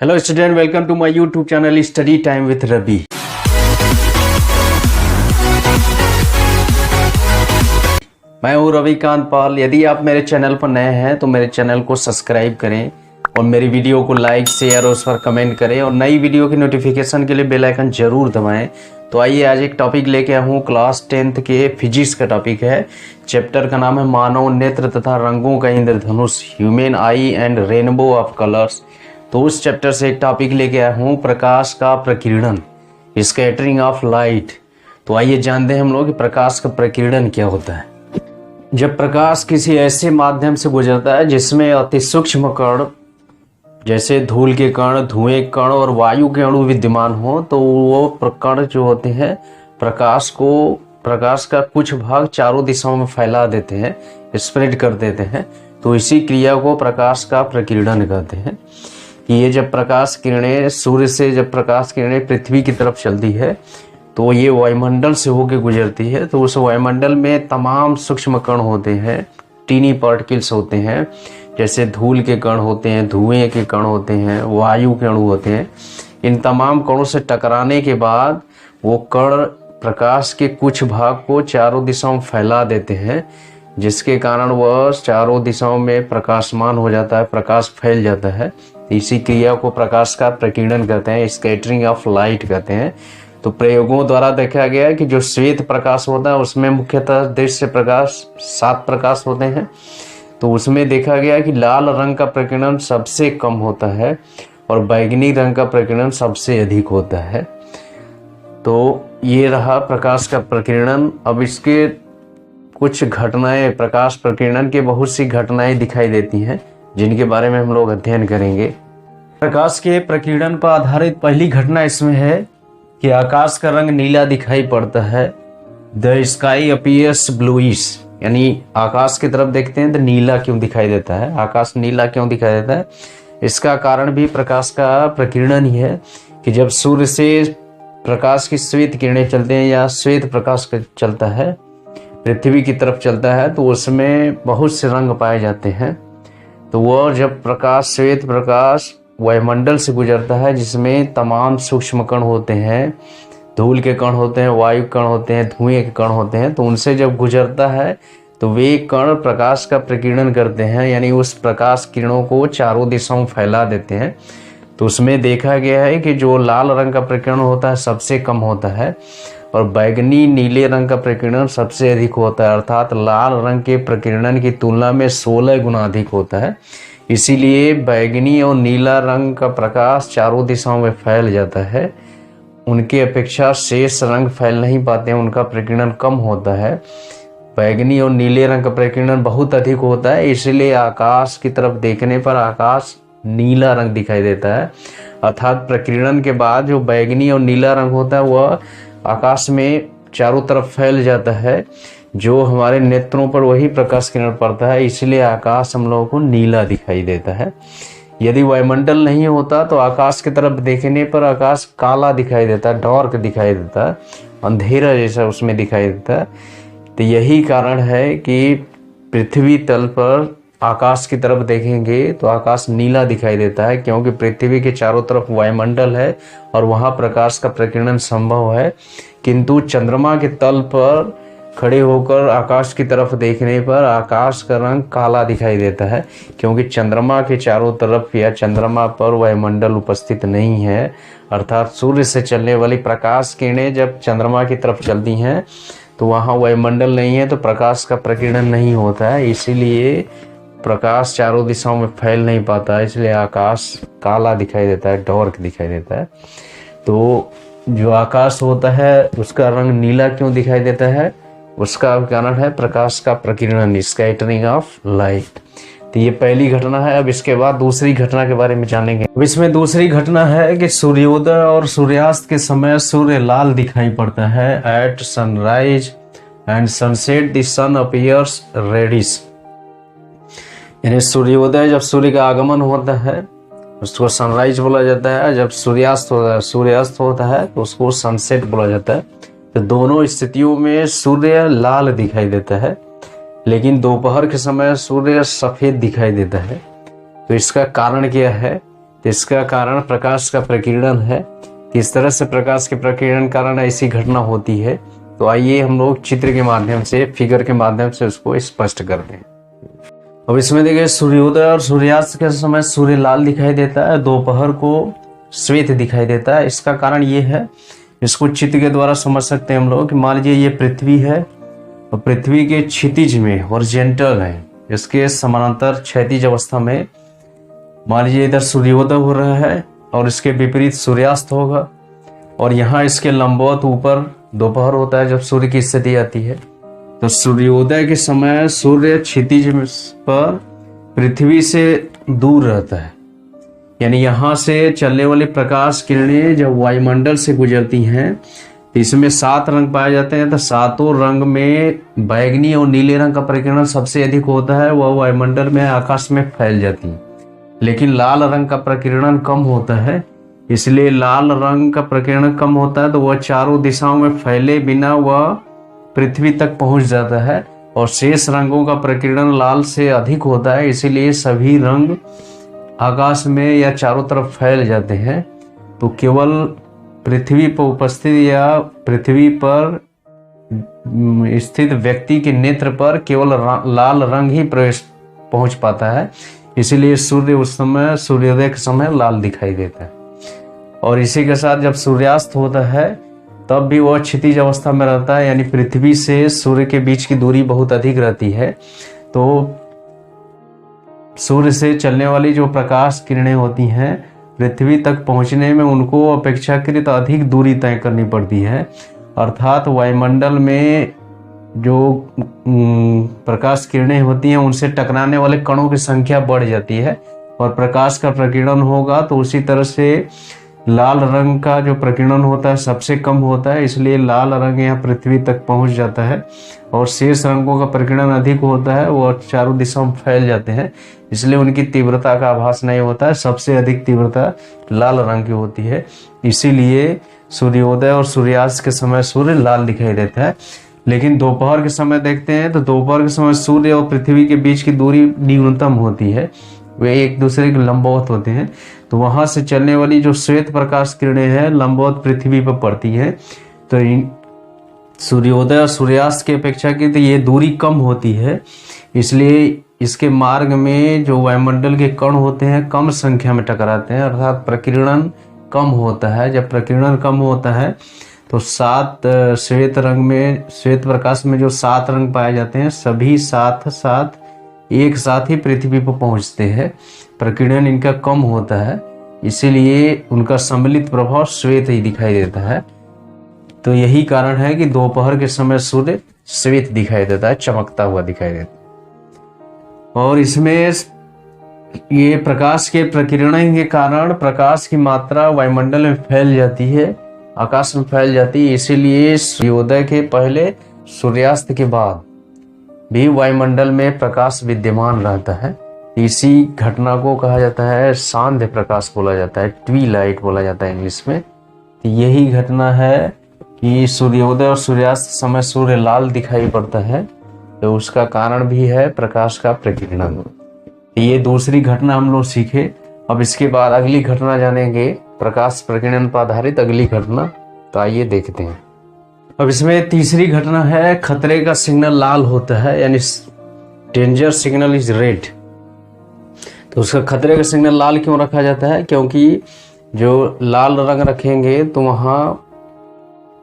Hello student, welcome to my YouTube channel study time with Ravi. मैं हूँ रविकांत पाल। यदि आप मेरे चैनल पर नए हैं तो मेरे चैनल को सब्सक्राइब करें और मेरी वीडियो को लाइक शेयर और उस पर कमेंट करें और नई वीडियो की नोटिफिकेशन के लिए बेल आइकन जरूर दबाएं। तो आइए आज एक टॉपिक लेके आया हूँ, क्लास 10th के फिजिक्स का टॉपिक है। चैप्टर का नाम है मानव नेत्र तथा रंगों का इंद्रधनुष, human eye and rainbow of colours. तो उस चैप्टर से एक टॉपिक लेके आया हूँ, प्रकाश का प्रकीर्णन, स्कैटरिंग ऑफ लाइट। तो आइए जानते हैं हम लोग कि प्रकाश का प्रकीर्णन क्या होता है। जब प्रकाश किसी ऐसे माध्यम से गुजरता है जिसमें अति सूक्ष्म कण जैसे धूल के कण, धुएं के कण और वायु के अणु विद्यमान हो, तो वो कण जो होते हैं प्रकाश का कुछ भाग चारों दिशाओं में फैला देते हैं, स्प्रेड कर देते हैं। तो इसी क्रिया को प्रकाश का प्रकीर्णन कहते हैं। कि ये जब प्रकाश किरणें सूर्य से जब प्रकाश किरणें पृथ्वी की तरफ चलती है तो ये वायुमंडल से होकर गुजरती है। तो उस वायुमंडल में तमाम सूक्ष्म कण होते हैं, टीनी पार्टिकल्स होते हैं, जैसे धूल के कण होते हैं, धुएं के कण होते हैं, वायु के अणु होते हैं। इन तमाम कणों से टकराने के बाद वो कण प्रकाश के कुछ भाग को चारों दिशाओं में फैला देते हैं, जिसके कारण वह चारों दिशाओं में प्रकाशमान हो जाता है, प्रकाश फैल जाता है। इसी क्रिया को प्रकाश का प्रकीर्णन कहते हैं, स्कैटरिंग ऑफ लाइट कहते हैं। तो प्रयोगों द्वारा देखा गया है कि जो श्वेत प्रकाश होता है उसमें मुख्यतः दृश्य प्रकाश 7 प्रकाश होते हैं। तो उसमें देखा गया कि लाल रंग का प्रकीर्णन सबसे कम होता है और बैंगनी रंग का प्रकीर्णन सबसे अधिक होता है। तो ये रहा प्रकाश का प्रकीर्णन। अब इसके कुछ घटनाएं, प्रकाश प्रकीर्णन के बहुत सी घटनाएं दिखाई देती हैं जिनके बारे में हम लोग अध्ययन करेंगे। प्रकाश के प्रकीर्णन पर आधारित पहली घटना इसमें है कि आकाश का रंग नीला दिखाई पड़ता है। द स्काई अपीयर्स ब्लूइश, यानी आकाश की तरफ देखते हैं तो नीला क्यों दिखाई देता है, आकाश नीला क्यों दिखाई देता है। इसका कारण भी प्रकाश का प्रकीर्णन ही है कि जब सूर्य से प्रकाश की श्वेत किरणें चलते हैं या श्वेत प्रकाश चलता है, पृथ्वी की तरफ चलता है, तो उसमें बहुत से रंग पाए जाते हैं। तो वह जब श्वेत प्रकाश वायुमंडल से गुजरता है जिसमें तमाम सूक्ष्म कण होते हैं, धूल के कण होते हैं, वायु कण होते हैं, धुएं के कण होते हैं, तो उनसे जब गुजरता है तो वे कण प्रकाश का प्रकीर्णन करते हैं, यानी उस प्रकाश किरणों को चारों दिशाओं में फैला देते हैं। तो उसमें देखा गया है कि जो लाल रंग का प्रकीर्णन होता है सबसे कम होता है और बैंगनी नीले रंग का प्रकीर्णन सबसे अधिक होता है, अर्थात लाल रंग के प्रकीर्णन की तुलना में 16 गुना अधिक होता है। इसीलिए बैंगनी और नीला रंग का प्रकाश चारों दिशाओं में फैल जाता है। उनके अपेक्षा शेष रंग फैल नहीं पाते हैं, उनका प्रकीर्णन कम होता है। बैंगनी और नीले रंग का प्रकीर्णन बहुत अधिक होता है, इसलिए आकाश की तरफ देखने पर आकाश नीला रंग दिखाई देता है। अर्थात प्रकीर्णन के बाद जो बैंगनी और नीला रंग होता है वह आकाश में चारों तरफ फैल जाता है, जो हमारे नेत्रों पर वही प्रकाश किरण पड़ता है, इसलिए आकाश हम लोगों को नीला दिखाई देता है। यदि वायुमंडल नहीं होता तो आकाश की तरफ देखने पर आकाश काला दिखाई देता है, डार्क दिखाई देता है, अंधेरा जैसा उसमें दिखाई देता है। तो यही कारण है कि पृथ्वी तल पर आकाश की तरफ देखेंगे तो आकाश नीला दिखाई देता है, क्योंकि पृथ्वी के चारों तरफ वायुमंडल है और वहाँ प्रकाश का प्रकीर्णन संभव है। किंतु चंद्रमा के तल पर खड़े होकर आकाश की तरफ देखने पर आकाश का रंग काला दिखाई देता है, क्योंकि चंद्रमा के चारों तरफ या चंद्रमा पर वायुमंडल उपस्थित नहीं है। अर्थात सूर्य से चलने वाली प्रकाश किरणें जब चंद्रमा की तरफ चलती हैं तो वहाँ वायुमंडल नहीं है, तो प्रकाश का प्रकीर्णन नहीं होता है, इसीलिए प्रकाश चारों दिशाओं में फैल नहीं पाता है, इसलिए आकाश काला दिखाई देता है, डार्क दिखाई देता है। तो जो आकाश होता है उसका रंग नीला क्यों दिखाई देता है, उसका कारण है प्रकाश का प्रकीर्णन, स्कैटरिंग ऑफ लाइट। तो ये पहली घटना है। अब इसके बाद दूसरी घटना के बारे में जानेंगे। अब इसमें दूसरी घटना है कि सूर्योदय और सूर्यास्त के समय सूर्य लाल दिखाई पड़ता है। At sunrise and sunset the sun appears reddish, यानी सूर्योदय जब सूर्य का आगमन होता है उसको सनराइज बोला जाता है, जब सूर्यास्त होता है तो उसको सनसेट बोला जाता है। तो दोनों स्थितियों में सूर्य लाल दिखाई देता है, लेकिन दोपहर के समय सूर्य सफेद दिखाई देता है। तो इसका कारण क्या है तो इसका कारण प्रकाश का प्रकीर्णन है। किस तरह से प्रकाश के प्रकीर्णन कारण ऐसी घटना होती है, तो आइए हम लोग चित्र के माध्यम से, फिगर के माध्यम से उसको स्पष्ट करते हैं। अब इसमें देखिए सूर्योदय और सूर्यास्त के समय सूर्य लाल दिखाई देता है, दोपहर को श्वेत दिखाई देता है। इसका कारण ये है, इसको चित्र के द्वारा समझ सकते हैं हम लोग कि मान लीजिए ये पृथ्वी है और पृथ्वी के क्षितिज में हॉरिजॉन्टल है, इसके समानांतर क्षैतिज अवस्था में मान लीजिए इधर सूर्योदय हो रहा है और इसके विपरीत सूर्यास्त होगा, और यहाँ इसके लंबवत ऊपर दोपहर होता है जब सूर्य की स्थिति आती है। तो सूर्योदय के समय सूर्य क्षितिज पर पृथ्वी से दूर रहता है, यानी यहाँ से चलने वाली प्रकाश किरणें जब वायुमंडल से गुजरती हैं तो इसमें 7 रंग पाए जाते हैं। तो 7 रंग में बैगनी और नीले रंग का प्रकीर्णन सबसे अधिक होता है, वह वायुमंडल में आकाश में फैल जाती है। लेकिन लाल रंग का प्रकीर्णन कम होता है, इसलिए लाल रंग का प्रकीर्णन कम होता है तो वह चारों दिशाओं में फैले बिना वह पृथ्वी तक पहुंच जाता है, और शेष रंगों का प्रकीर्णन लाल से अधिक होता है, इसीलिए सभी रंग आकाश में या चारों तरफ फैल जाते हैं। तो केवल पृथ्वी पर उपस्थित या पृथ्वी पर स्थित व्यक्ति के नेत्र पर केवल लाल रंग ही प्रवेश पहुंच पाता है, इसीलिए सूर्य उस समय सूर्योदय के समय लाल दिखाई देता है। और इसी के साथ जब सूर्यास्त होता है तब भी वह क्षितिज अवस्था में रहता है, यानी पृथ्वी से सूर्य के बीच की दूरी बहुत अधिक रहती है। तो सूर्य से चलने वाली जो प्रकाश किरणें होती हैं पृथ्वी तक पहुंचने में उनको अपेक्षाकृत अधिक दूरी तय करनी पड़ती है, अर्थात वायुमंडल में जो प्रकाश किरणें होती हैं उनसे टकराने वाले कणों की संख्या बढ़ जाती है और प्रकाश का प्रकीर्णन होगा तो उसी तरह से लाल रंग का जो प्रकीर्णन होता है सबसे कम होता है, इसलिए लाल रंग यहाँ पृथ्वी तक पहुंच जाता है, और शेष रंगों का प्रकीर्णन अधिक होता है, वो चारों दिशाओं में फैल जाते हैं, इसलिए उनकी तीव्रता का आभास नहीं होता है। सबसे अधिक तीव्रता लाल रंग की होती है, इसीलिए सूर्योदय और सूर्यास्त के समय सूर्य लाल दिखाई देता है। लेकिन दोपहर के समय देखते हैं तो दोपहर के समय सूर्य और पृथ्वी के बीच की दूरी न्यूनतम होती है, वे एक दूसरे के लंबवत होते हैं, तो वहां से चलने वाली जो श्वेत प्रकाश किरणें हैं लंबवत पृथ्वी पर पड़ती है। तो सूर्योदय और सूर्यास्त की अपेक्षा की तो ये दूरी कम होती है, इसलिए इसके मार्ग में जो वायुमंडल के कण होते हैं कम संख्या में टकराते हैं, अर्थात प्रकीर्णन कम होता है। जब प्रकीर्णन कम होता है तो 7 श्वेत रंग में, श्वेत प्रकाश में जो 7 रंग पाए जाते हैं सभी साथ एक साथ ही पृथ्वी पर पहुंचते हैं, प्रकीर्णन इनका कम होता है, इसीलिए उनका सम्मिलित प्रभाव श्वेत ही दिखाई देता है। तो यही कारण है कि दोपहर के समय सूर्य श्वेत दिखाई देता है, चमकता हुआ दिखाई देता है। और इसमें ये प्रकाश के प्रकीर्णन के कारण प्रकाश की मात्रा वायुमंडल में फैल जाती है, आकाश में फैल जाती है, इसीलिए सूर्योदय के पहले सूर्यास्त के बाद भी वायुमंडल में प्रकाश विद्यमान रहता है। इसी घटना को कहा जाता है सांध्य प्रकाश बोला जाता है, ट्विलाइट बोला जाता है इंग्लिश में। तो यही घटना है कि सूर्योदय और सूर्यास्त समय सूर्य लाल दिखाई पड़ता है, तो उसका कारण भी है प्रकाश का प्रकीर्णन। ये दूसरी घटना हम लोग सीखे। अब इसके बाद अगली घटना जानेंगे, प्रकाश प्रकीर्णन पर आधारित अगली घटना। तो आइए देखते हैं। अब इसमें तीसरी घटना है, खतरे का सिग्नल लाल होता है, यानी डेंजर सिग्नल इज रेड। तो उसका खतरे का सिग्नल लाल क्यों रखा जाता है? क्योंकि जो लाल रंग रखेंगे तो वहां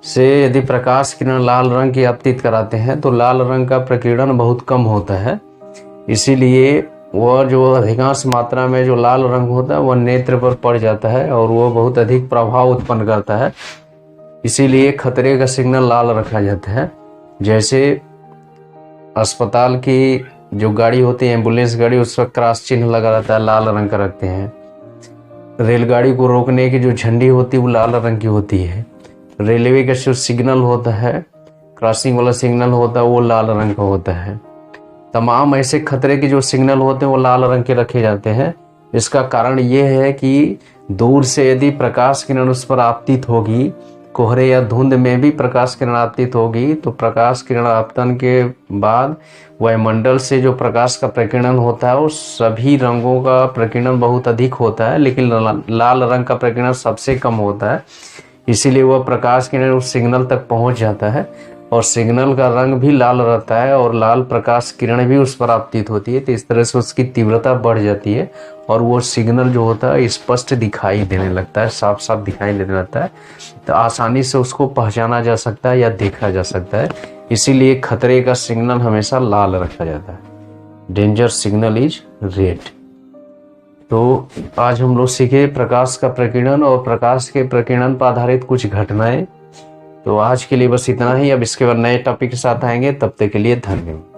से यदि प्रकाश किरण लाल रंग की आपतित कराते हैं तो लाल रंग का प्रकीर्णन बहुत कम होता है, इसीलिए वह जो अधिकांश मात्रा में जो लाल रंग होता है वह नेत्र पर पड़ जाता है और वह बहुत अधिक प्रभाव उत्पन्न करता है, इसीलिए खतरे का सिग्नल लाल रखा जाता है। जैसे अस्पताल की जो गाड़ी होती है, एम्बुलेंस गाड़ी, उस पर क्रॉस चिन्ह लगा रहता है, लाल रंग का रखते हैं। रेलगाड़ी को रोकने की जो झंडी होती है वो लाल रंग की होती है। रेलवे का जो सिग्नल होता है, क्रॉसिंग वाला सिग्नल होता है, वो लाल रंग का होता है। तमाम ऐसे खतरे के जो सिग्नल होते हैं वो लाल रंग के रखे जाते हैं। इसका कारण ये है कि दूर से यदि प्रकाश किरण उस पर आपतित होगी कोहरे या धुंध में भी प्रकाश किरण आपतित होगी तो प्रकाश किरण आपतन के बाद वायुमंडल से जो प्रकाश का प्रकीर्णन होता है वो सभी रंगों का प्रकीर्णन बहुत अधिक होता है, लेकिन लाल रंग का प्रकीर्णन सबसे कम होता है। इसीलिए वह प्रकाश किरण उस सिग्नल तक पहुंच जाता है और सिग्नल का रंग भी लाल रहता है और लाल प्रकाश किरण भी उस पर आपतित होती है। तो इस तरह से उसकी तीव्रता बढ़ जाती है और वो सिग्नल जो होता है स्पष्ट दिखाई देने लगता है, साफ साफ दिखाई देने लगता है। तो आसानी से उसको पहचाना जा सकता है या देखा जा सकता है। इसीलिए खतरे का सिग्नल हमेशा लाल रखा जाता है। Danger signal is red. तो आज हम लोग सीखे प्रकाश का प्रकीर्णन और प्रकाश के प्रकीर्णन पर आधारित कुछ घटनाएं। तो आज के लिए बस इतना ही। अब इसके बाद नए टॉपिक के साथ आएंगे, तब तक के लिए धन्यवाद।